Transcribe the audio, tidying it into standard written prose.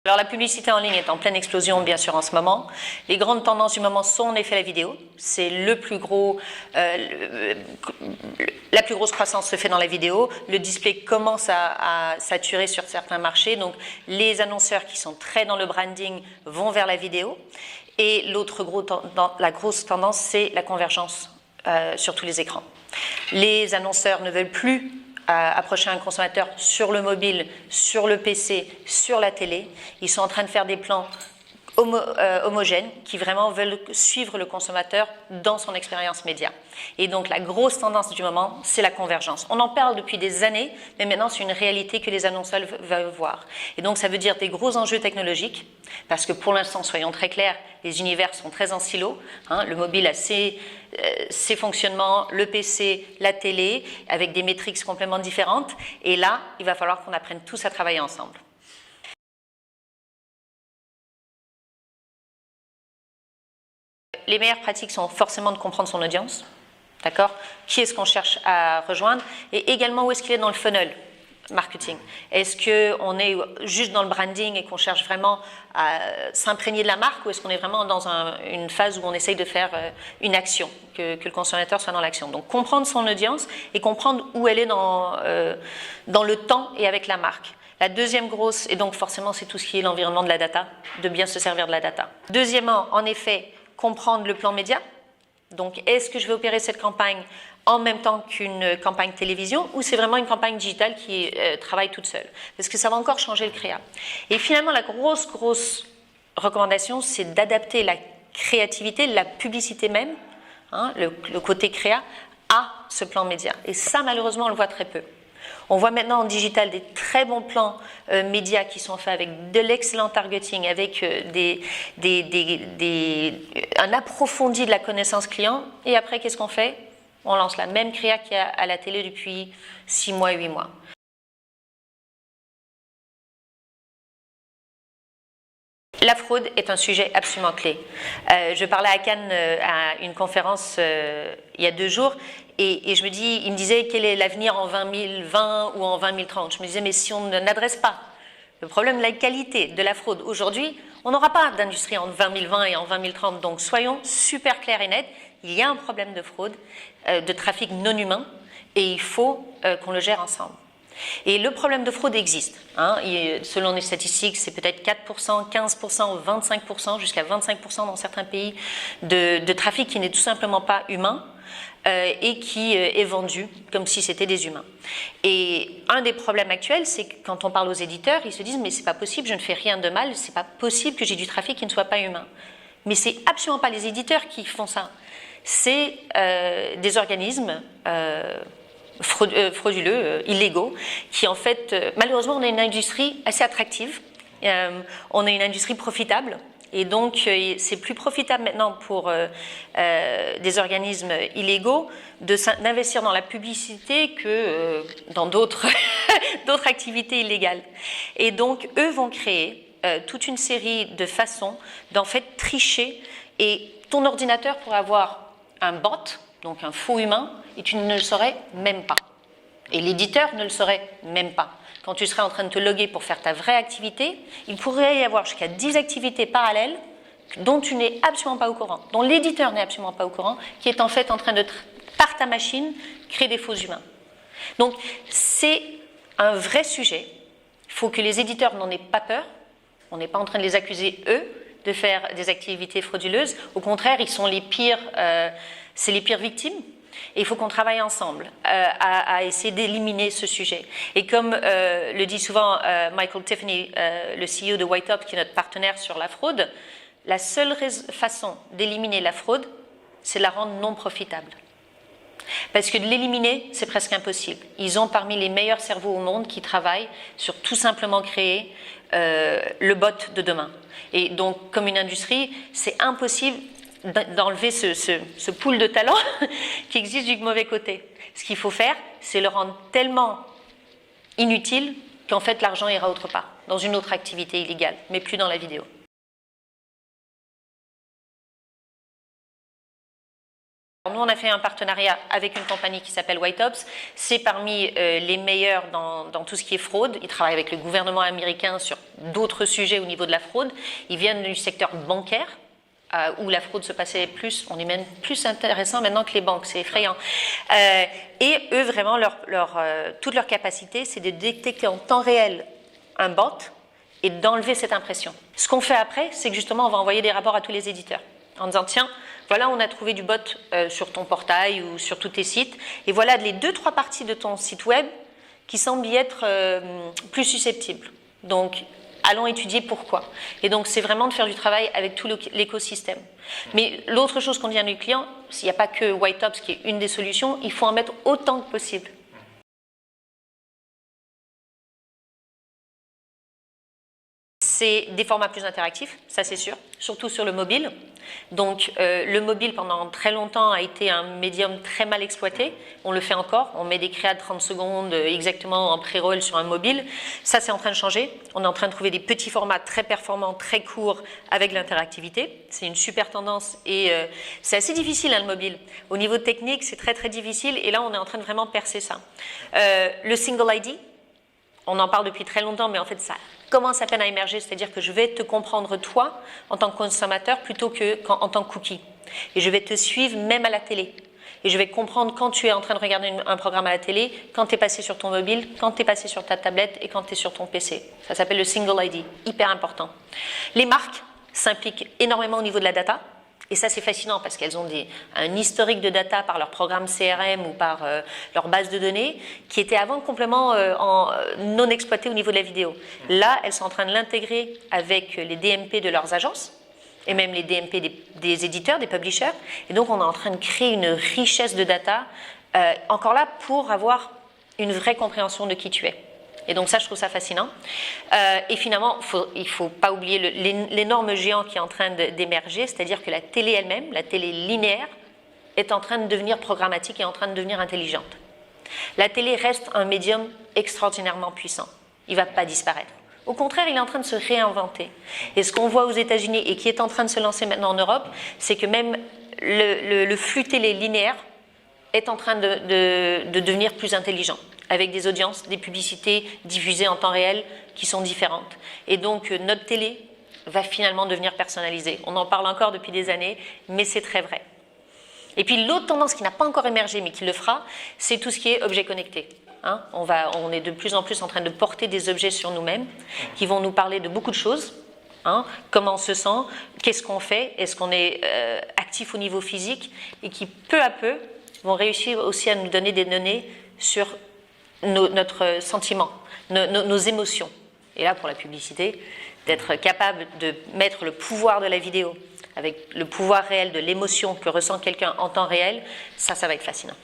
Alors la publicité en ligne est en pleine explosion bien sûr en ce moment. Les grandes tendances du moment sont en effet la vidéo. C'est le plus gros, la plus grosse croissance se fait dans la vidéo. Le display commence à saturer sur certains marchés. Donc les annonceurs qui sont très dans le branding vont vers la vidéo. Et la grosse tendance, c'est la convergence sur tous les écrans. Les annonceurs ne veulent plus approcher un consommateur sur le mobile, sur le PC, sur la télé. Ils sont en train de faire des plans homogènes qui vraiment veulent suivre le consommateur dans son expérience média. Et donc la grosse tendance du moment, c'est la convergence. On en parle depuis des années, mais maintenant c'est une réalité que les annonceurs veulent voir. Et donc ça veut dire des gros enjeux technologiques, parce que pour l'instant, soyons très clairs, les univers sont très en silo. Le mobile a ses fonctionnements, le PC, la télé, avec des métriques complètement différentes. Et là, il va falloir qu'on apprenne tous à travailler ensemble. Les meilleures pratiques sont forcément de comprendre son audience, d'accord? Qui est-ce qu'on cherche à rejoindre et également où est-ce qu'il est dans le funnel marketing. Est-ce qu'on est juste dans le branding et qu'on cherche vraiment à s'imprégner de la marque ou est-ce qu'on est vraiment dans une phase où on essaye de faire une action, que le consommateur soit dans l'action. Donc comprendre son audience et comprendre où elle est dans le temps et avec la marque. La deuxième grosse, et donc forcément c'est tout ce qui est l'environnement de la data, de bien se servir de la data. Deuxièmement, en effet, comprendre le plan média. Donc, est-ce que je vais opérer cette campagne en même temps qu'une campagne télévision ou c'est vraiment une campagne digitale qui travaille toute seule? Parce que ça va encore changer le créa. Et finalement, la grosse recommandation, c'est d'adapter la créativité, la publicité même, le côté créa, à ce plan média. Et ça, malheureusement, on le voit très peu. On voit maintenant en digital des très bons plans médias qui sont faits avec de l'excellent targeting, avec un approfondi de la connaissance client. Et après, qu'est-ce qu'on fait? On lance la même créa qu'il y a à la télé depuis 6 mois, 8 mois. La fraude est un sujet absolument clé. Je parlais à Cannes à une conférence il y a 2 jours et il me disait quel est l'avenir en 2020 ou en 2030. Je me disais mais si on n'adresse pas le problème de la qualité de la fraude aujourd'hui, on n'aura pas d'industrie en 2020 et en 2030. Donc soyons super clairs et nets, il y a un problème de fraude, de trafic non humain et il faut qu'on le gère ensemble. Et le problème de fraude existe. Selon les statistiques, c'est peut-être 4%, 15%, 25%, jusqu'à 25% dans certains pays de trafic qui n'est tout simplement pas humain et qui est vendu comme si c'était des humains. Et un des problèmes actuels, c'est que quand on parle aux éditeurs, ils se disent « mais c'est pas possible, je ne fais rien de mal, c'est pas possible que j'ai du trafic qui ne soit pas humain ». Mais c'est absolument pas les éditeurs qui font ça. C'est des organismes frauduleux, illégaux, qui en fait, malheureusement, on a une industrie assez attractive, on a une industrie profitable, et donc c'est plus profitable maintenant pour des organismes illégaux d'investir dans la publicité que dans d'autres activités illégales. Et donc, eux vont créer toute une série de façons d'en fait tricher, et ton ordinateur pourrait avoir un bot, donc un faux humain, et tu ne le saurais même pas. Et l'éditeur ne le saurait même pas. Quand tu serais en train de te loguer pour faire ta vraie activité, il pourrait y avoir jusqu'à 10 activités parallèles dont tu n'es absolument pas au courant, dont l'éditeur n'est absolument pas au courant, qui est en fait en train de, par ta machine, créer des faux humains. Donc c'est un vrai sujet. Il faut que les éditeurs n'en aient pas peur. On n'est pas en train de les accuser, eux, de faire des activités frauduleuses. Au contraire, ils sont les pires, c'est les pires victimes. Et il faut qu'on travaille ensemble à essayer d'éliminer ce sujet. Et comme le dit souvent Michael Tiffany, le CEO de WhiteUp, qui est notre partenaire sur la fraude, la seule façon d'éliminer la fraude, c'est de la rendre non profitable. Parce que de l'éliminer, c'est presque impossible. Ils ont parmi les meilleurs cerveaux au monde qui travaillent sur tout simplement créer le bot de demain. Et donc, comme une industrie, c'est impossible d'enlever ce pool de talents qui existe du mauvais côté. Ce qu'il faut faire, c'est le rendre tellement inutile qu'en fait l'argent ira autre part, dans une autre activité illégale, mais plus dans la vidéo. Nous, on a fait un partenariat avec une compagnie qui s'appelle Whiteops. C'est parmi les meilleurs dans tout ce qui est fraude. Ils travaillent avec le gouvernement américain sur d'autres sujets au niveau de la fraude. Ils viennent du secteur bancaire, où la fraude se passait plus. On est même plus intéressant maintenant que les banques, c'est effrayant. Et eux, vraiment, toute leur capacité, c'est de détecter en temps réel un bot et d'enlever cette impression. Ce qu'on fait après, c'est que justement, on va envoyer des rapports à tous les éditeurs en disant, tiens, voilà, on a trouvé du bot sur ton portail ou sur tous tes sites, et voilà les 2-3 parties de ton site web qui semblent y être plus susceptibles. Donc, allons étudier pourquoi. Et donc, c'est vraiment de faire du travail avec tout l'écosystème. Mais l'autre chose qu'on dit à nos clients, s'il n'y a pas que Whiteops qui est une des solutions, il faut en mettre autant que possible. C'est des formats plus interactifs, ça c'est sûr, surtout sur le mobile. Donc le mobile pendant très longtemps a été un médium très mal exploité. On le fait encore, on met des créas de 30 secondes exactement en pré-roll sur un mobile. Ça c'est en train de changer. On est en train de trouver des petits formats très performants, très courts avec l'interactivité. C'est une super tendance et c'est assez difficile le mobile. Au niveau technique, c'est très très difficile et là on est en train de vraiment percer ça. Le single ID, on en parle depuis très longtemps, mais en fait, ça commence à peine à émerger, c'est-à-dire que je vais te comprendre toi en tant que consommateur plutôt qu'en tant que cookie. Et je vais te suivre même à la télé. Et je vais comprendre quand tu es en train de regarder un programme à la télé, quand tu es passé sur ton mobile, quand tu es passé sur ta tablette et quand tu es sur ton PC. Ça s'appelle le single ID, hyper important. Les marques s'impliquent énormément au niveau de la data. Et ça, c'est fascinant parce qu'elles ont un historique de data par leur programme CRM ou par leur base de données qui était avant complètement non exploité au niveau de la vidéo. Là, elles sont en train de l'intégrer avec les DMP de leurs agences et même les DMP des éditeurs, des publishers. Et donc, on est en train de créer une richesse de data, encore là, pour avoir une vraie compréhension de qui tu es. Et donc ça, je trouve ça fascinant. Et finalement, il ne faut pas oublier l'énorme géant qui est en train d'émerger, c'est-à-dire que la télé elle-même, la télé linéaire, est en train de devenir programmatique et en train de devenir intelligente. La télé reste un médium extraordinairement puissant. Il ne va pas disparaître. Au contraire, il est en train de se réinventer. Et ce qu'on voit aux États-Unis et qui est en train de se lancer maintenant en Europe, c'est que même le flux télé linéaire est en train de devenir plus intelligent, avec des audiences, des publicités diffusées en temps réel qui sont différentes. Et donc, notre télé va finalement devenir personnalisée. On en parle encore depuis des années, mais c'est très vrai. Et puis, l'autre tendance qui n'a pas encore émergé, mais qui le fera, c'est tout ce qui est objets connectés. Hein, on est de plus en plus en train de porter des objets sur nous-mêmes qui vont nous parler de beaucoup de choses. Hein, comment on se sent, qu'est-ce qu'on fait, est-ce qu'on est actif au niveau physique, et qui, peu à peu, vont réussir aussi à nous donner des données sur notre sentiment, nos émotions. Et là, pour la publicité, d'être capable de mettre le pouvoir de la vidéo avec le pouvoir réel de l'émotion que ressent quelqu'un en temps réel, ça va être fascinant.